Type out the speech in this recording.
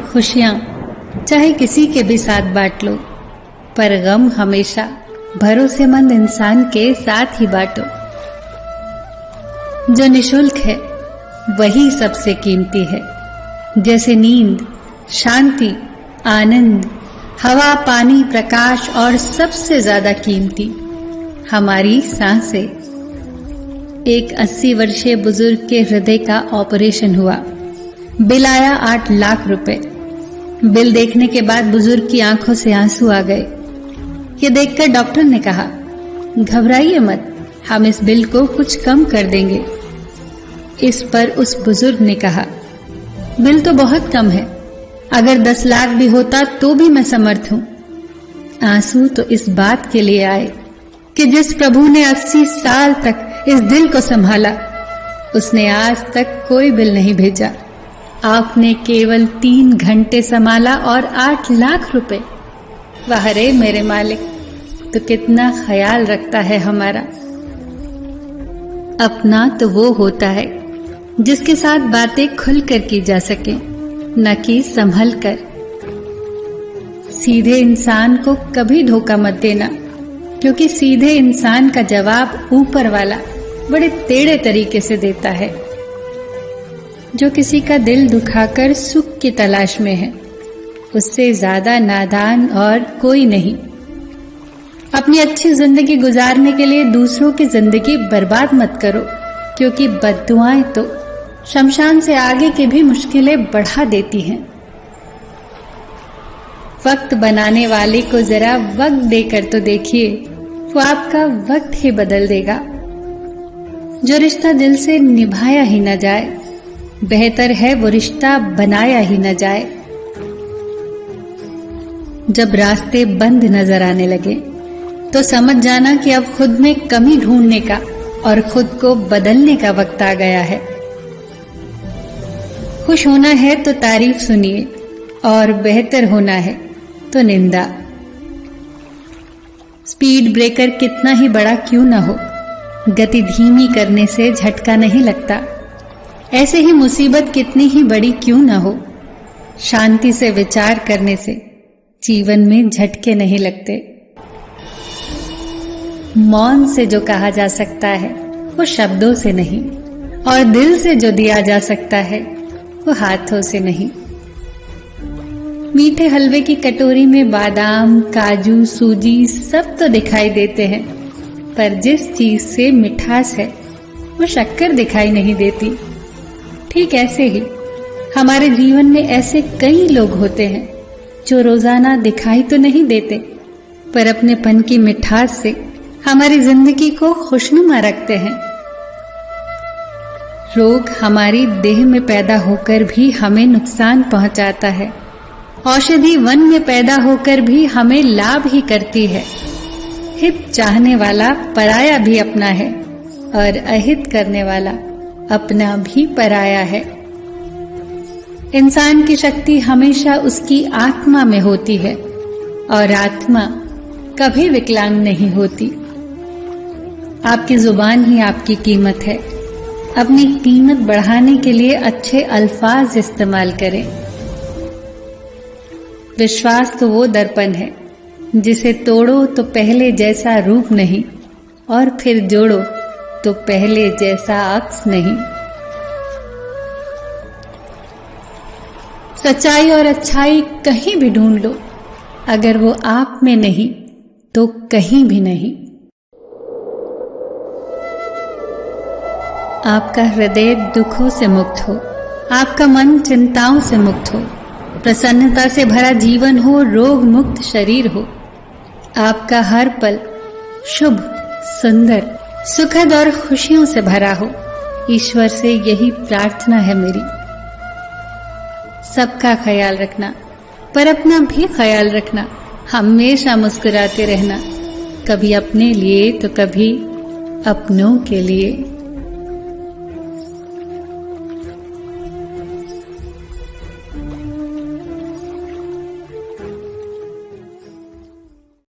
खुशियां चाहे किसी के भी साथ बांट लो, पर गम हमेशा भरोसेमंद इंसान के साथ ही बांटो। जो निशुल्क है वही सबसे कीमती है, जैसे नींद, शांति, आनंद, हवा, पानी, प्रकाश और सबसे ज्यादा कीमती हमारी सांसें। एक 80 वर्षीय बुजुर्ग के हृदय का ऑपरेशन हुआ। बिल आया 8 लाख रुपए। बिल देखने के बाद बुजुर्ग की आंखों से आंसू आ गए। ये देखकर डॉक्टर ने कहा, घबराइए मत, हम इस बिल को कुछ कम कर देंगे। इस पर उस बुजुर्ग ने कहा, बिल तो बहुत कम है, अगर 10 लाख भी होता तो भी मैं समर्थ हूं। आंसू तो इस बात के लिए आए कि जिस प्रभु ने 80 साल तक इस दिल को संभाला, उसने आज तक कोई बिल नहीं भेजा। आपने केवल 3 घंटे संभाला और 8 लाख रुपए। वाह रे मेरे मालिक, तो कितना ख्याल रखता है हमारा। अपना तो वो होता है जिसके साथ बातें खुलकर की जा सके, न कि संभल कर। सीधे इंसान को कभी धोखा मत देना, क्योंकि सीधे इंसान का जवाब ऊपर वाला बड़े टेढ़े तरीके से देता है। जो किसी का दिल दुखाकर सुख की तलाश में है, उससे ज्यादा नादान और कोई नहीं। अपनी अच्छी जिंदगी गुजारने के लिए दूसरों की जिंदगी बर्बाद मत करो, क्योंकि बद्दुआएं तो शमशान से आगे की भी मुश्किलें बढ़ा देती हैं। वक्त बनाने वाले को जरा वक्त देकर तो देखिए, वो आपका वक्त ही बदल देगा। जो रिश्ता दिल से निभाया ही न जाए, बेहतर है वो रिश्ता बनाया ही न जाए। जब रास्ते बंद नजर आने लगे तो समझ जाना कि अब खुद में कमी ढूंढने का और खुद को बदलने का वक्त आ गया है। खुश होना है तो तारीफ सुनिए, और बेहतर होना है तो निंदा। स्पीड ब्रेकर कितना ही बड़ा क्यों न हो, गति धीमी करने से झटका नहीं लगता। ऐसे ही मुसीबत कितनी ही बड़ी क्यों न हो, शांति से विचार करने से जीवन में झटके नहीं लगते। मौन से जो कहा जा सकता है वो शब्दों से नहीं, और दिल से जो दिया जा सकता है वो हाथों से नहीं। मीठे हलवे की कटोरी में बादाम, काजू, सूजी सब तो दिखाई देते हैं, पर जिस चीज से मिठास है वो शक्कर दिखाई नहीं देती। ठीक ऐसे ही हमारे जीवन में ऐसे कई लोग होते हैं जो रोजाना दिखाई तो नहीं देते, पर अपनेपन की मिठास से हमारी जिंदगी को खुशनुमा रखते हैं। रोग हमारी देह में पैदा होकर भी हमें नुकसान पहुंचाता है, औषधि वन में पैदा होकर भी हमें लाभ ही करती है। हित चाहने वाला पराया भी अपना है, और अहित करने वाला अपना भी पराया है। इंसान की शक्ति हमेशा उसकी आत्मा में होती है, और आत्मा कभी विकलांग नहीं होती। आपकी जुबान ही आपकी कीमत है। अपनी कीमत बढ़ाने के लिए अच्छे अल्फाज इस्तेमाल करें। विश्वास तो वो दर्पण है जिसे तोड़ो तो पहले जैसा रूप नहीं, और फिर जोड़ो तो पहले जैसा अक्स नहीं। सच्चाई और अच्छाई कहीं भी ढूंढ लो, अगर वो आप में नहीं तो कहीं भी नहीं। आपका हृदय दुखों से मुक्त हो, आपका मन चिंताओं से मुक्त हो, प्रसन्नता से भरा जीवन हो, रोग मुक्त शरीर हो। आपका हर पल शुभ, सुंदर, सुखद और खुशियों से भरा हो। ईश्वर से यही प्रार्थना है मेरी। सबका ख्याल रखना, पर अपना भी ख्याल रखना। हमेशा मुस्कुराते रहना, कभी अपने लिए तो कभी अपनों के लिए।